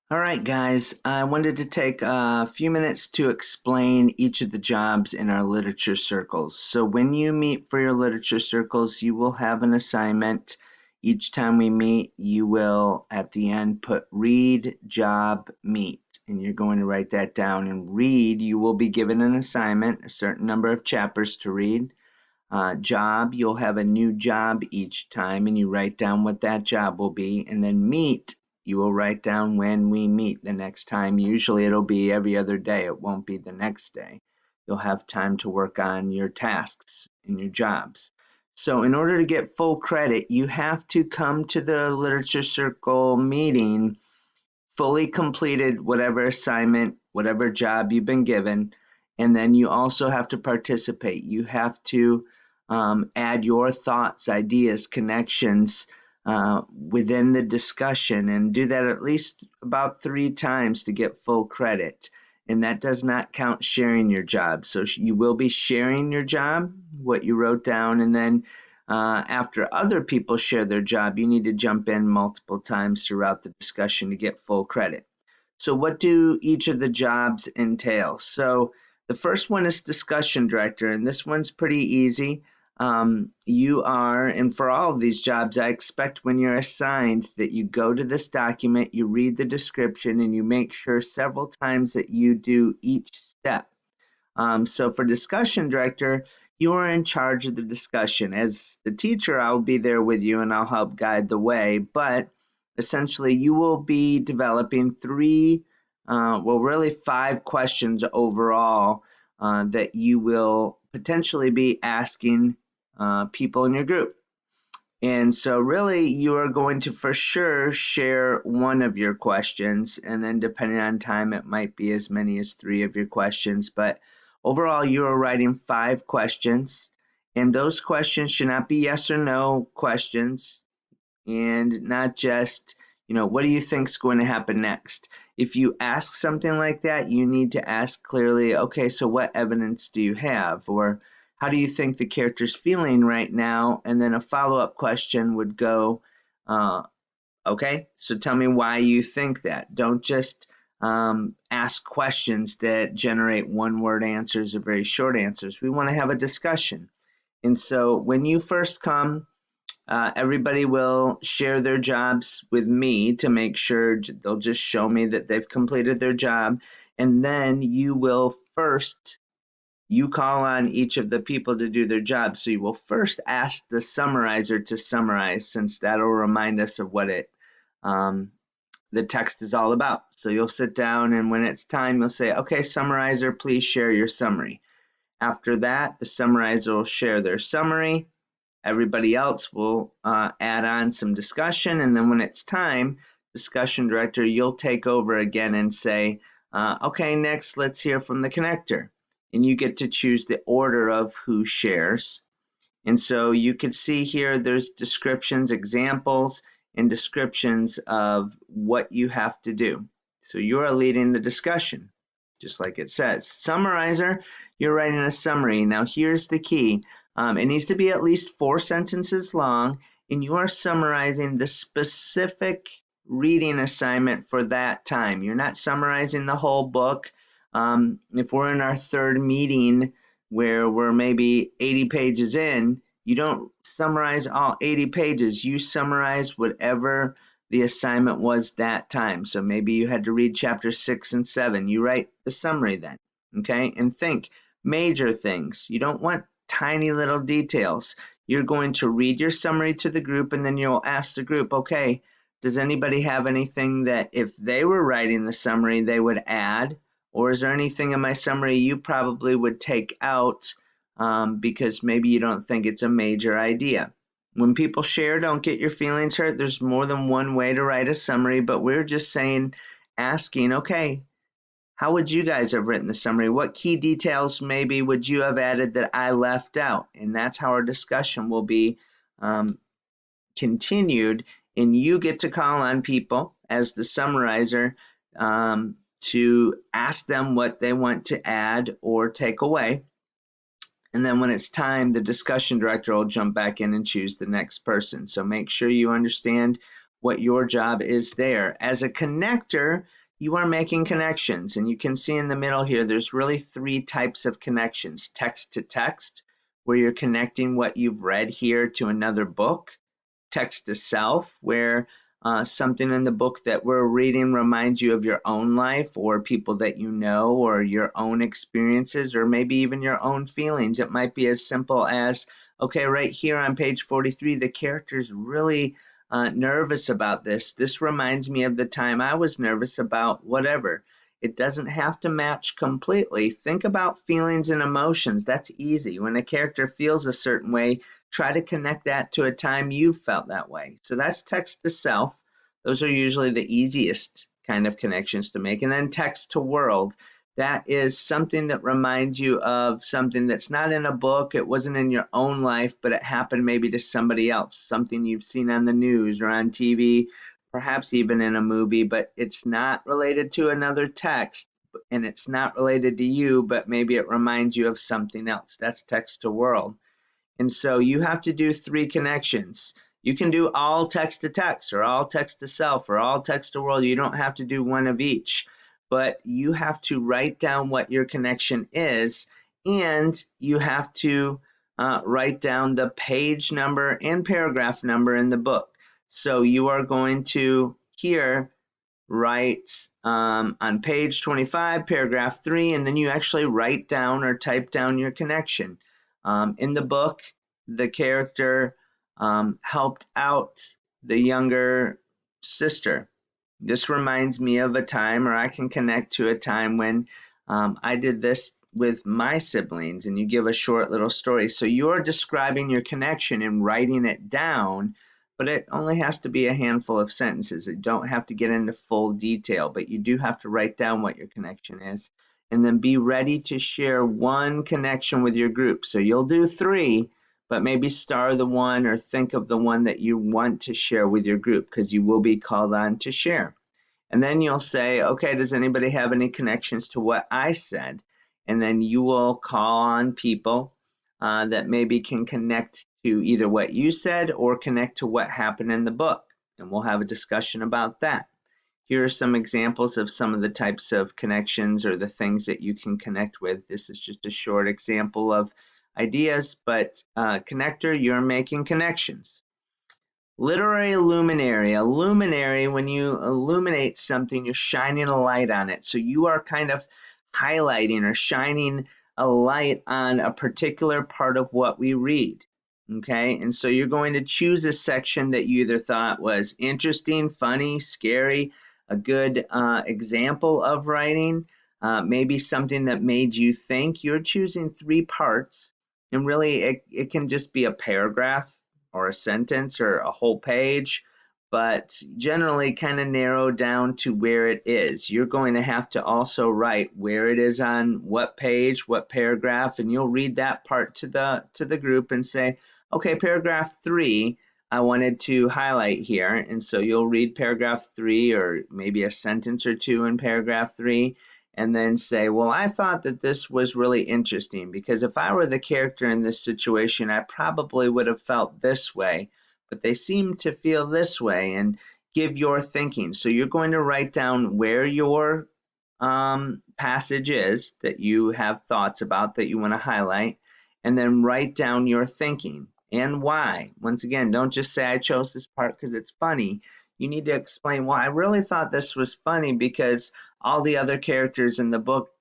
All right, guys, I wanted to take a few minutes to explain each of the jobs in our literature circles. So when you meet for your literature circles, you will have an assignment. Each time we meet, you will, at the end, put read, job, meet. And you're going to write that down. And read, you will be given an assignment, a certain number of chapters to read. Job, you'll have a new job each time, and you write down what that job will be. And then meet, you will write down when we meet the next time. Usually it'll be every other day, it won't be the next day. You'll have time to work on your tasks and your jobs. So, in order to get full credit, you have to come to the Literature Circle meeting fully completed whatever assignment, whatever job you've been given, and then you also have to participate. You have to add your thoughts, ideas, connections within the discussion, and do that at least about 3 times to get full credit. And that does not count sharing your job. So you will be sharing your job, what you wrote down, and then after other people share their job, you need to jump in multiple times throughout the discussion to get full credit. So what do each of the jobs entail? So the first one is discussion director, and this one's pretty easy. You are, and for all of these jobs, I expect when you're assigned that you go to this document, you read the description, and you make sure several times that you do each step. So for discussion director, you are in charge of the discussion. As the teacher, I'll be there with you and I'll help guide the way, but essentially you will be developing really 5 questions overall that you will potentially be asking people in your group. And so really you are going to for sure share one of your questions, and then depending on time it might be as many as 3 of your questions, but overall you are writing 5 questions, and those questions should not be yes or no questions, and not just, what do you think is going to happen next? If you ask something like that, you need to ask clearly, okay, so what evidence do you have? Or how do you think the character's feeling right now? And then a follow-up question would go, uh, okay, so tell me why you think that. Don't just ask questions that generate one-word answers or very short answers. We want to have a discussion. And so when you first come, everybody will share their jobs with me to make sure they'll just show me that they've completed their job. And then you call on each of the people to do their job. So you will first ask the summarizer to summarize, since that'll remind us of what the text is all about. So you'll sit down, and when it's time, you'll say, okay, summarizer, please share your summary. After that, the summarizer will share their summary. Everybody else will add on some discussion, and then when it's time, discussion director, you'll take over again and say, okay, next let's hear from the connector. And you get to choose the order of who shares. And so you can see here there's descriptions, examples, and descriptions of what you have to do. So you're leading the discussion, just like it says. Summarizer, you're writing a summary. Now here's the key. It needs to be at least 4 sentences long, and you are summarizing the specific reading assignment for that time. You're not summarizing the whole book. If we're in our 3rd meeting where we're maybe 80 pages in, you don't summarize all 80 pages. You summarize whatever the assignment was that time. So maybe you had to read chapters 6 and 7. You write the summary then, okay? And think major things. You don't want tiny little details. You're going to read your summary to the group, and then you'll ask the group, okay, does anybody have anything that if they were writing the summary they would add? Or is there anything in my summary you probably would take out because maybe you don't think it's a major idea? When people share, don't get your feelings hurt. There's more than one way to write a summary, but we're just asking, okay, how would you guys have written the summary? What key details maybe would you have added that I left out? And that's how our discussion will be continued. And you get to call on people as the summarizer to ask them what they want to add or take away. And then when it's time, the discussion director will jump back in and choose the next person. So make sure you understand what your job is there. As a connector, you are making connections, and you can see in the middle here, there's really three types of connections. Text to text, where you're connecting what you've read here to another book. Text to self, where something in the book that we're reading reminds you of your own life or people that you know or your own experiences or maybe even your own feelings. It might be as simple as, okay, right here on page 43, the character's really nervous about this. This reminds me of the time I was nervous about whatever. It doesn't have to match completely. Think about feelings and emotions. That's easy. When a character feels a certain way, try to connect that to a time you felt that way. So that's text to self. Those are usually the easiest kind of connections to make. And then text to world. That is something that reminds you of something that's not in a book, it wasn't in your own life, but it happened maybe to somebody else, something you've seen on the news or on TV, perhaps even in a movie, but it's not related to another text and it's not related to you, but maybe it reminds you of something else. That's text to world. And so you have to do three connections. You can do all text to text or all text to self or all text to world. You don't have to do one of each, but you have to write down what your connection is, and you have to write down the page number and paragraph number in the book. So you are going to here write on page 25, paragraph 3, and then you actually write down or type down your connection. In the book, the character helped out the younger sister. This reminds me of a time, or I can connect to a time when I did this with my siblings, and you give a short little story. So you're describing your connection and writing it down, but it only has to be a handful of sentences. You don't have to get into full detail, but you do have to write down what your connection is. And then be ready to share one connection with your group. So you'll do three, but maybe star the one or think of the one that you want to share with your group because you will be called on to share. And then you'll say, okay, does anybody have any connections to what I said? And then you will call on people that maybe can connect to either what you said or connect to what happened in the book. And we'll have a discussion about that. Here are some examples of some of the types of connections or the things that you can connect with. This is just a short example of ideas, but connector, you're making connections. Literary luminary. A luminary, when you illuminate something, you're shining a light on it. So you are kind of highlighting or shining a light on a particular part of what we read. Okay, and so you're going to choose a section that you either thought was interesting, funny, scary, a good example of writing, maybe something that made you think. You're choosing three parts, and really it can just be a paragraph or a sentence or a whole page, but generally kind of narrow down to where it is. You're going to have to also write where it is on what page, what paragraph, and you'll read that part to the group and say, okay, paragraph 3 I wanted to highlight here, and so you'll read paragraph 3 or maybe a sentence or two in paragraph 3 and then say, well, I thought that this was really interesting because if I were the character in this situation, I probably would have felt this way, but they seem to feel this way, and give your thinking. So you're going to write down where your passage is that you have thoughts about that you want to highlight, and then write down your thinking and why. Once again, don't just say I chose this part because it's funny. You need to explain why. I really thought this was funny because all the other characters in the book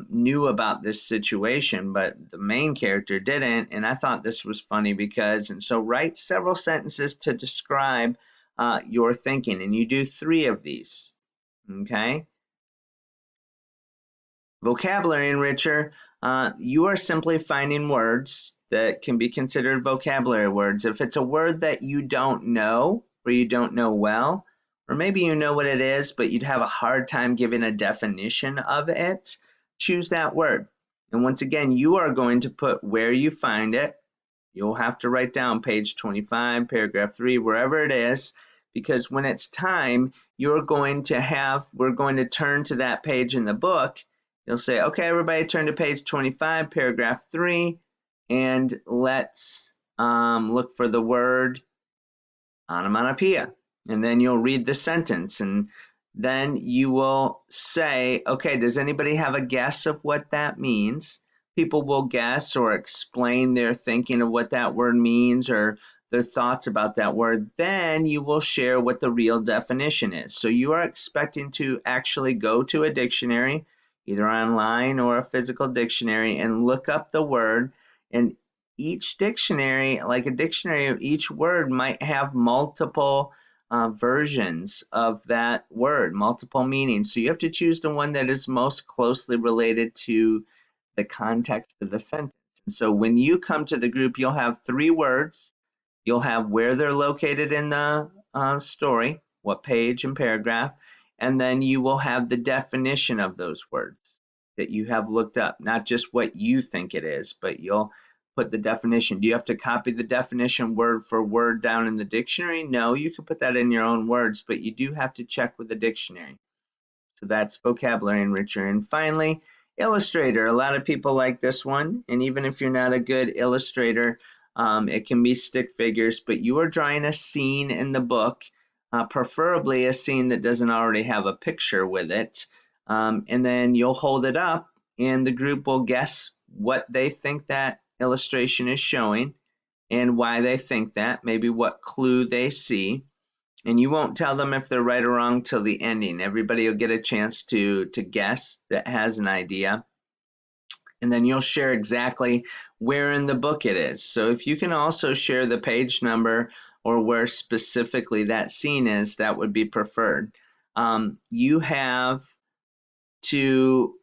knew about this situation, but the main character didn't, and I thought this was funny because, and so write several sentences to describe your thinking, and you do 3 of these, okay? Vocabulary enricher, you are simply finding words that can be considered vocabulary words. If it's a word that you don't know or you don't know well, or maybe you know what it is, but you'd have a hard time giving a definition of it, choose that word. And once again, you are going to put where you find it. You'll have to write down page 25, paragraph 3, wherever it is, because when it's time, we're going to turn to that page in the book. You'll say, okay, everybody turn to page 25, paragraph 3, and let's look for the word onomatopoeia. and then you'll read the sentence, and then you will say, okay, does anybody have a guess of what that means? People will guess or explain their thinking of what that word means or their thoughts about that word. Then you will share what the real definition is. So you are expecting to actually go to a dictionary, either online or a physical dictionary, and look up the word. And each dictionary, like a dictionary of each word, might have multiple versions of that word, multiple meanings. So you have to choose the one that is most closely related to the context of the sentence. And so when you come to the group, you'll have 3 words. You'll have where they're located in the story, what page and paragraph, and then you will have the definition of those words that you have looked up, not just what you think it is, but you'll put the definition. Do you have to copy the definition word for word down in the dictionary? No, you can put that in your own words, but you do have to check with the dictionary. So that's vocabulary enricher. And finally, illustrator. A lot of people like this one, and even if you're not a good illustrator, it can be stick figures, but you are drawing a scene in the book, preferably a scene that doesn't already have a picture with it. And then you'll hold it up, and the group will guess what they think that illustration is showing and why they think that, maybe what clue they see. And you won't tell them if they're right or wrong till the ending. Everybody will get a chance to guess that has an idea. And then you'll share exactly where in the book it is. So if you can also share the page number or where specifically that scene is, that would be preferred. You have to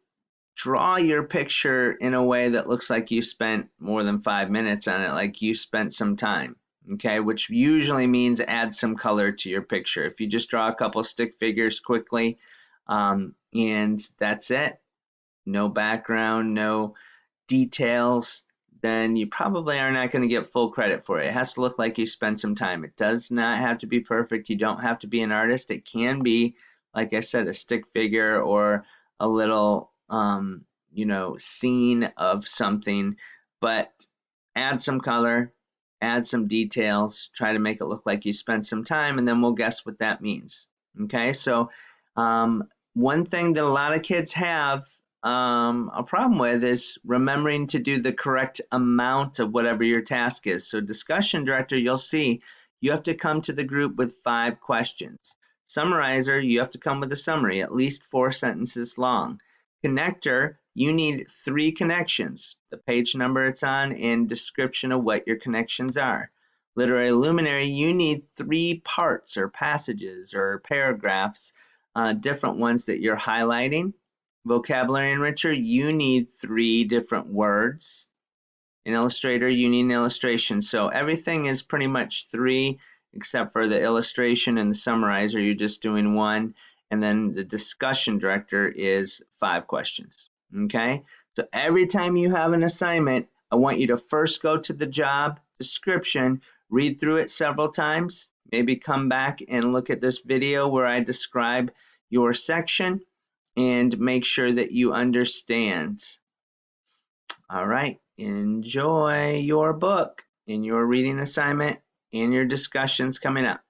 draw your picture in a way that looks like you spent more than 5 minutes on it, like you spent some time, okay, which usually means add some color to your picture. If you just draw a couple stick figures quickly, and that's it, no background, no details, then you probably are not going to get full credit for it. It has to look like you spent some time. It does not have to be perfect. You don't have to be an artist. It can be, like I said, a stick figure or a little, scene of something, but add some color, add some details, try to make it look like you spent some time, and then we'll guess what that means. Okay, so one thing that a lot of kids have a problem with is remembering to do the correct amount of whatever your task is. So discussion director, you'll see you have to come to the group with 5 questions. Summarizer, you have to come with a summary, at least 4 sentences long. Connector, you need 3 connections, the page number it's on and description of what your connections are. Literary luminary, you need 3 parts or passages or paragraphs, different ones that you're highlighting. Vocabulary enricher, you need 3 different words. An illustrator, you need an illustration. So everything is pretty much 3 except for the illustration and the summarizer, you're just doing 1. And then the discussion director is 5 questions. Okay? So every time you have an assignment, I want you to first go to the job description, read through it several times, maybe come back and look at this video where I describe your section, and make sure that you understand. All right, enjoy your book and your reading assignment and your discussions coming up.